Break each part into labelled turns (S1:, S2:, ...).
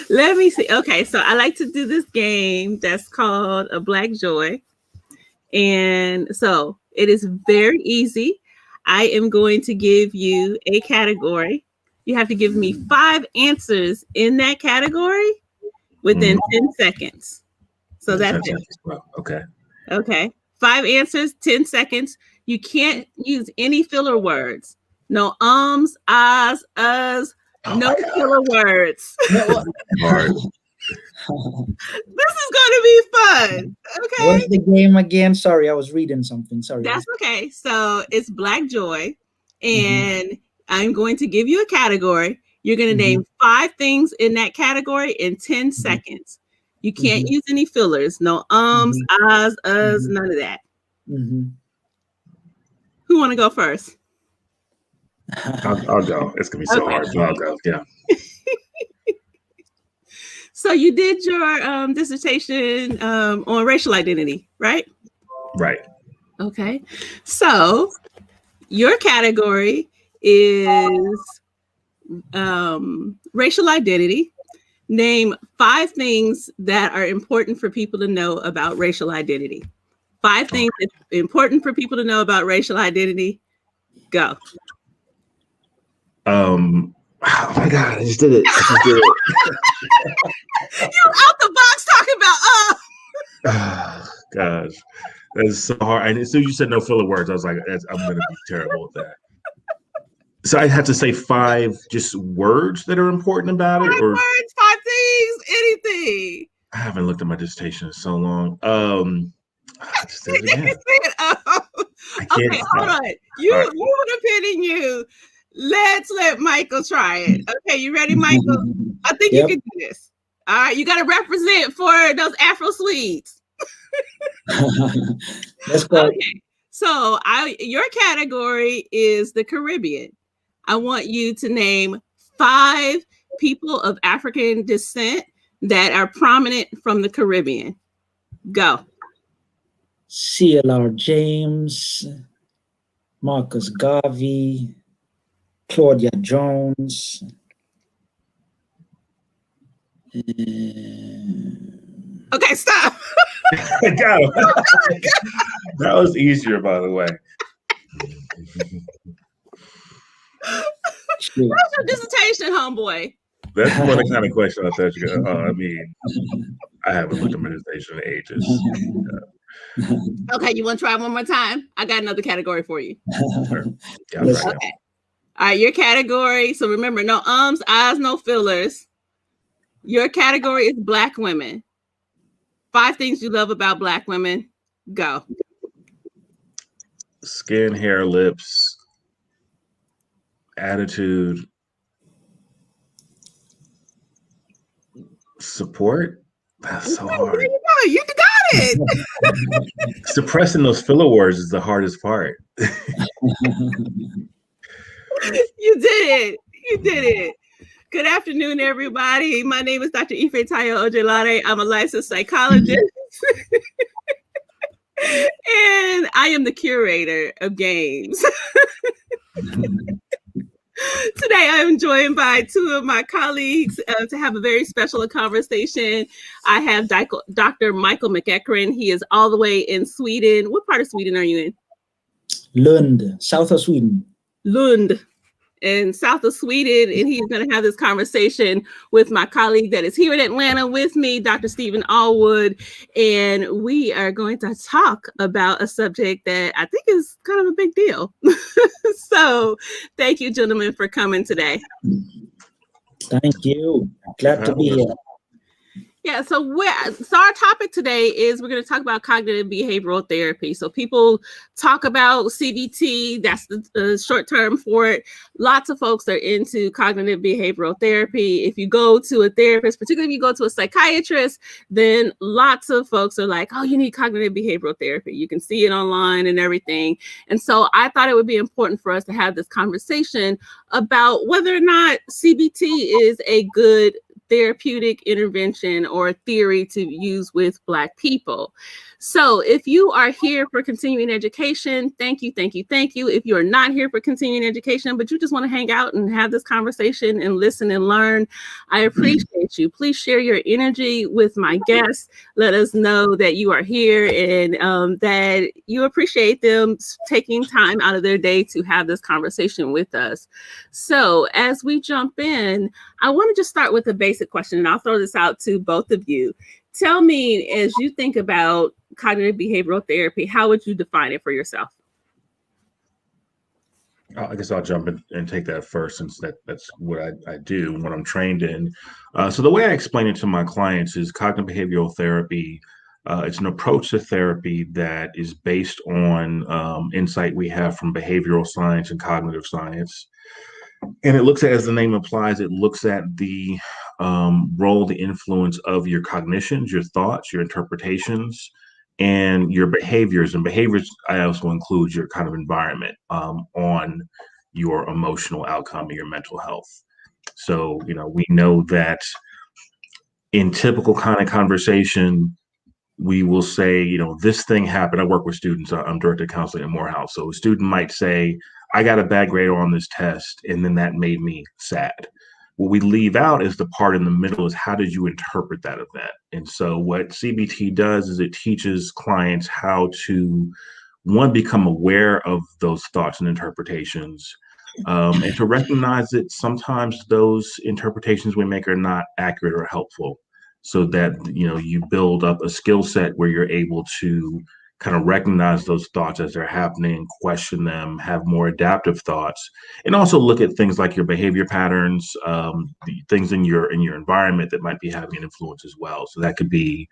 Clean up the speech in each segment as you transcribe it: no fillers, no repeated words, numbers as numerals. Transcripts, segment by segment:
S1: Let me see. Okay, so I like to do this game that's called a Black Joy. And so it is very easy. I am going to give you a category. You have to give me 5 answers in that category within 10 seconds. So that's it.
S2: Okay.
S1: Okay. 5 answers, 10 seconds. You can't use any filler words. No ums, ahs, us, no filler words.
S2: Hard.
S1: This is going to be fun. Okay.
S3: What's the game again? Sorry, I was reading something. Sorry.
S1: That's okay. So it's Black Joy, and I'm going to give you a category. You're going to name 5 things in that category in 10 seconds. You can't use any fillers. No ums, ahs, us, none of that. Who want to go first?
S2: I'll go. It's going to be so hard. So I'll go. Yeah.
S1: So you did your dissertation on racial identity, right?
S2: Right.
S1: Okay. So your category is racial identity. Name 5 things that are important for people to know about racial identity. 5 things that's important for people to know about racial identity. Go.
S2: Oh my God, I just did it.
S1: You out the box talking about
S2: Oh, gosh, that's so hard. And so you said no filler words. I was like, I'm going to be terrible at that. So I have to say 5 just words that are important about it,
S1: 5
S2: or
S1: words, 5 things, anything.
S2: I haven't looked at my dissertation in so long. I just did it again.
S1: Okay, hold on. You put a pin in you. Let's let Michael try it. Okay, you ready, Michael? I think you can do this. All right, you got to represent for those Afro Swedes.
S3: Let's go.
S1: Okay, so your category is the Caribbean. I want you to name 5 people of African descent that are prominent from the Caribbean. Go.
S3: CLR James, Marcus Garvey, Claudia Jones.
S1: Okay, stop.
S2: I got him. That was easier, by the way.
S1: What's your dissertation, homeboy?
S2: That's more the kind of question I thought you could. I mean, I haven't looked at my dissertation in ages.
S1: Okay, you want to try one more time? I got another category for you.
S2: Sure. Yeah,
S1: okay. All right, your category. So remember, no ums, ahs, no fillers. Your category is Black women. 5 things you love about Black women. Go.
S2: Skin, hair, lips, attitude, support. That's so hard.
S1: There you go. You got it.
S2: Suppressing those filler words is the hardest part.
S1: You did it. You did it. Good afternoon, everybody. My name is Dr. Ifetayo Ojelade. I'm a licensed psychologist. And I am the curator of games. Today, I'm joined by 2 of my colleagues to have a very special conversation. I have Dr. Michael McEachran. He is all the way in Sweden. What part of Sweden are you in?
S3: Lund, south of Sweden.
S1: Lund, in south of Sweden, and he's going to have this conversation with my colleague that is here in Atlanta with me, Dr. Stephen Allwood, and we are going to talk about a subject that I think is kind of a big deal. So thank you, gentlemen, for coming today.
S3: Thank you. Glad to be here.
S1: Yeah, so our topic today is we're going to talk about cognitive behavioral therapy. So people talk about CBT, that's the short term for it. Lots of folks are into cognitive behavioral therapy. If you go to a therapist, particularly if you go to a psychiatrist, then lots of folks are like, oh, you need cognitive behavioral therapy. You can see it online and everything. And so I thought it would be important for us to have this conversation about whether or not CBT is a good therapeutic intervention or theory to use with Black people. So if you are here for continuing education, thank you, thank you, thank you. If you're not here for continuing education, but you just want to hang out and have this conversation and listen and learn, I appreciate you. Please share your energy with my guests. Let us know that you are here and that you appreciate them taking time out of their day to have this conversation with us. So as we jump in, I want to just start with a basic question, and I'll throw this out to both of you. Tell me, as you think about cognitive behavioral therapy, how would you define it for yourself?
S2: I guess I'll jump in and take that first, since that's what I do, what I'm trained in. So the way I explain it to my clients is cognitive behavioral therapy. It's an approach to therapy that is based on insight we have from behavioral science and cognitive science. And it looks at, as the name implies, it looks at the role, the influence of your cognitions, your thoughts, your interpretations, and your behaviors. And behaviors, I also include your kind of environment on your emotional outcome and your mental health. So, we know that in typical kind of conversation, we will say, this thing happened. I work with students. I'm director of counseling at Morehouse. So a student might say, I got a bad grade on this test, and then that made me sad. What we leave out is the part in the middle is, how did you interpret that event? And so what CBT does is it teaches clients how to, one, become aware of those thoughts and interpretations, and to recognize that sometimes those interpretations we make are not accurate or helpful, so that you build up a skill set where you're able to kind of recognize those thoughts as they're happening, question them, have more adaptive thoughts, and also look at things like your behavior patterns, the things in your environment that might be having an influence as well. So that could be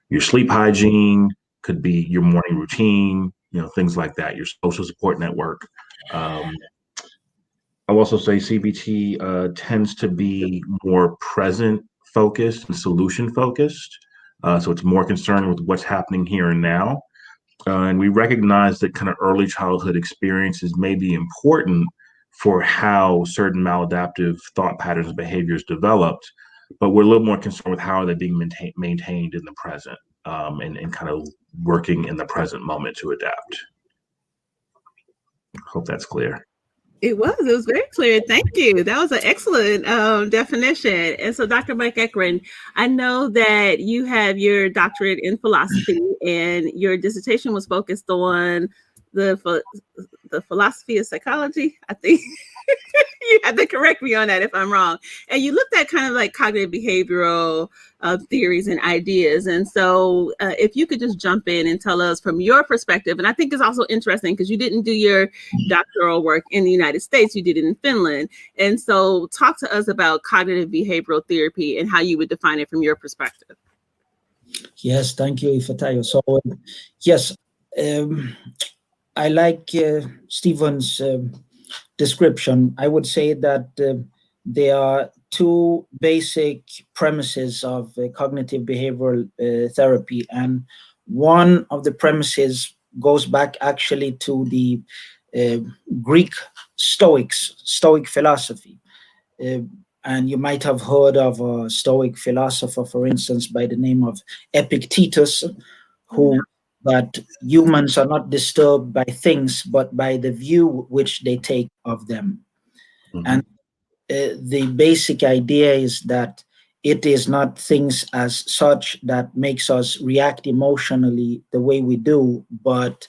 S2: your sleep hygiene, could be your morning routine, things like that, your social support network. I'll also say CBT tends to be more present focused and solution focused. So it's more concerned with what's happening here and now. And we recognize that kind of early childhood experiences may be important for how certain maladaptive thought patterns and behaviors developed, but we're a little more concerned with how are they being maintained in the present, and kind of working in the present moment to adapt. Hope that's clear.
S1: It was very clear. Thank you. That was an excellent definition. And so, Dr. Mike Ekren, I know that you have your doctorate in philosophy, and your dissertation was focused on the philosophy of psychology, I think. You have to correct me on that if I'm wrong. And you looked at kind of like cognitive behavioral theories and ideas. And so if you could just jump in and tell us from your perspective, and I think it's also interesting because you didn't do your doctoral work in the United States, you did it in Finland. And so talk to us about cognitive behavioral therapy and how you would define it from your perspective.
S3: Yes, thank you, Ifetayo. So, yes, I like Stephen's description. I would say that there are two basic premises of cognitive behavioral therapy, and one of the premises goes back actually to the Greek Stoic philosophy. And you might have heard of a Stoic philosopher, for instance, by the name of Epictetus, who that humans are not disturbed by things, but by the view which they take of them. Mm-hmm. And the basic idea is that it is not things as such that makes us react emotionally the way we do, but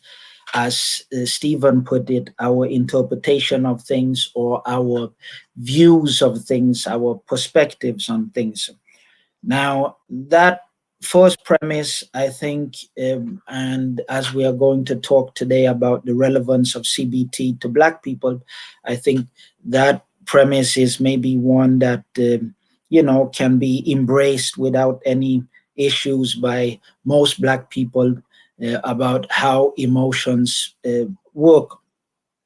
S3: as Stephen put it, our interpretation of things or our views of things, our perspectives on things. Now, that first premise, I think, and as we are going to talk today about the relevance of CBT to Black people, I think that premise is maybe one that, can be embraced without any issues by most Black people about how emotions work.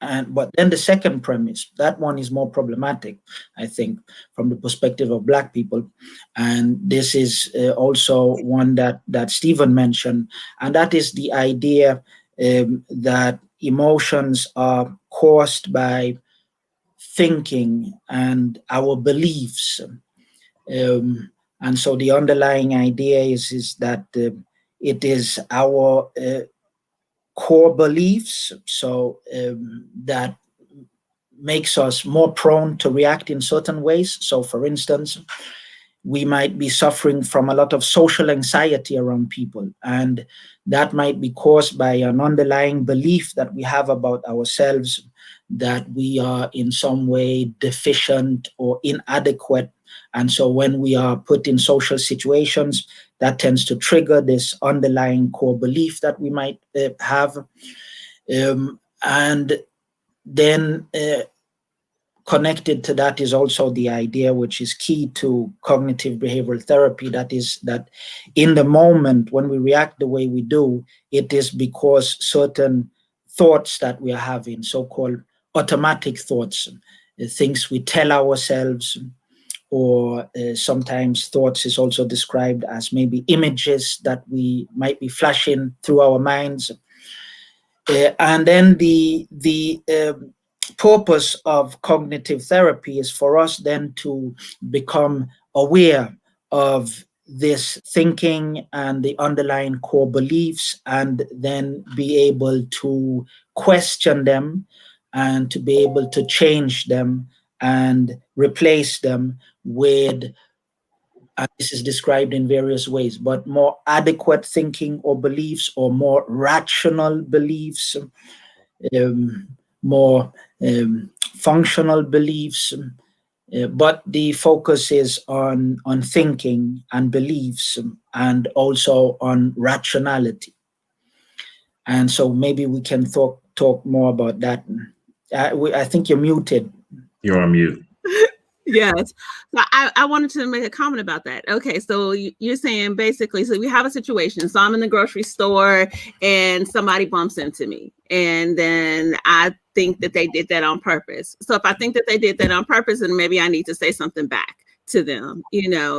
S3: But then the second premise, that one is more problematic, I think, from the perspective of Black people. And this is also one that Stephen mentioned, and that is the idea that emotions are caused by thinking and our beliefs. And so the underlying idea is that it is our core beliefs, so that makes us more prone to react in certain ways. So, for instance, we might be suffering from a lot of social anxiety around people, and that might be caused by an underlying belief that we have about ourselves, that we are in some way deficient or inadequate. And so when we are put in social situations, that tends to trigger this underlying core belief that we might have. And then connected to that is also the idea, which is key to cognitive behavioral therapy, that is that in the moment when we react the way we do, it is because certain thoughts that we are having, so-called automatic thoughts, things we tell ourselves, or sometimes thoughts is also described as maybe images that we might be flashing through our minds. And then the purpose of cognitive therapy is for us then to become aware of this thinking and the underlying core beliefs, and then be able to question them and to be able to change them and replace them with, and this is described in various ways, but more adequate thinking or beliefs, or more rational beliefs, more functional beliefs. But the focus is on thinking and beliefs, and also on rationality. And so maybe we can talk more about that. I think you're muted.
S2: You're on mute.
S1: Yes. So I wanted to make a comment about that. Okay. So you're saying basically, so we have a situation. So I'm in the grocery store and somebody bumps into me. And then I think that they did that on purpose. So if I think that they did that on purpose, then maybe I need to say something back to them,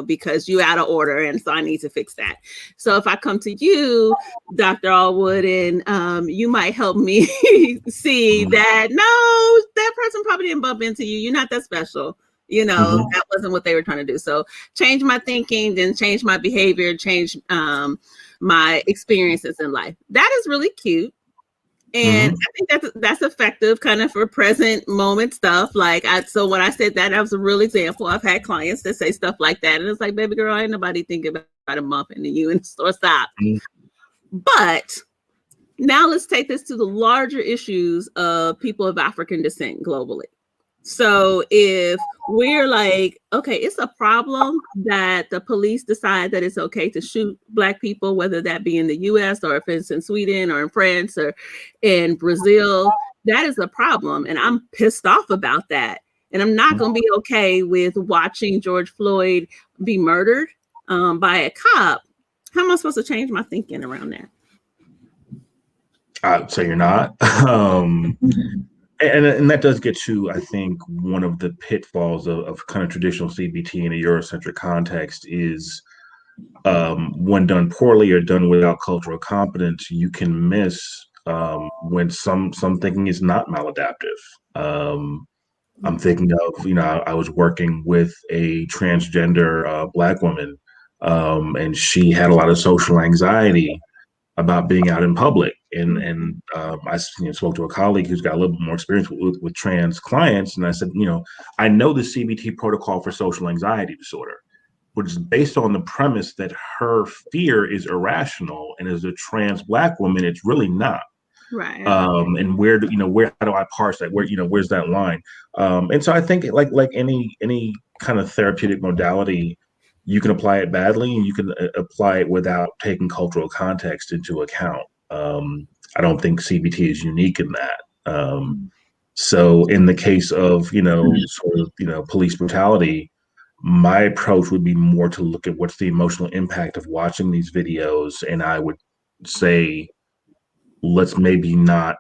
S1: because you out of order. And so I need to fix that. So if I come to you, Dr. Allwood, and you might help me see that, no, that person probably didn't bump into you. You're not that special. That wasn't what they were trying to do. So change my thinking, then change my behavior, change my experiences in life. That is really cute. And I think that's effective kind of for present moment stuff. So when I said that, that was a real example. I've had clients that say stuff like that. And it's like, baby girl, ain't nobody thinking about a bump into you in the store. Stop. But now let's take this to the larger issues of people of African descent globally. So if we're like, okay, it's a problem that the police decide that it's okay to shoot Black people, whether that be in the US or if it's in Sweden or in France or in Brazil, that is a problem. And I'm pissed off about that. And I'm not going to be okay with watching George Floyd be murdered by a cop. How am I supposed to change my thinking around that?
S2: I'd say you're not. And that does get to, I think, one of the pitfalls of kind of traditional CBT in a Eurocentric context is when done poorly or done without cultural competence, you can miss when some thinking is not maladaptive. I'm thinking of, I was working with a transgender Black woman, and she had a lot of social anxiety about being out in public. And I spoke to a colleague who's got a little bit more experience with trans clients. And I said, I know the CBT protocol for social anxiety disorder, which is based on the premise that her fear is irrational. And as a trans Black woman, it's really not.
S1: Right.
S2: And how do I parse that? Where's that line? And so I think like any kind of therapeutic modality, you can apply it badly and you can apply it without taking cultural context into account. I don't think CBT is unique in that. So in the case of, police brutality, my approach would be more to look at what's the emotional impact of watching these videos. And I would say, let's maybe not,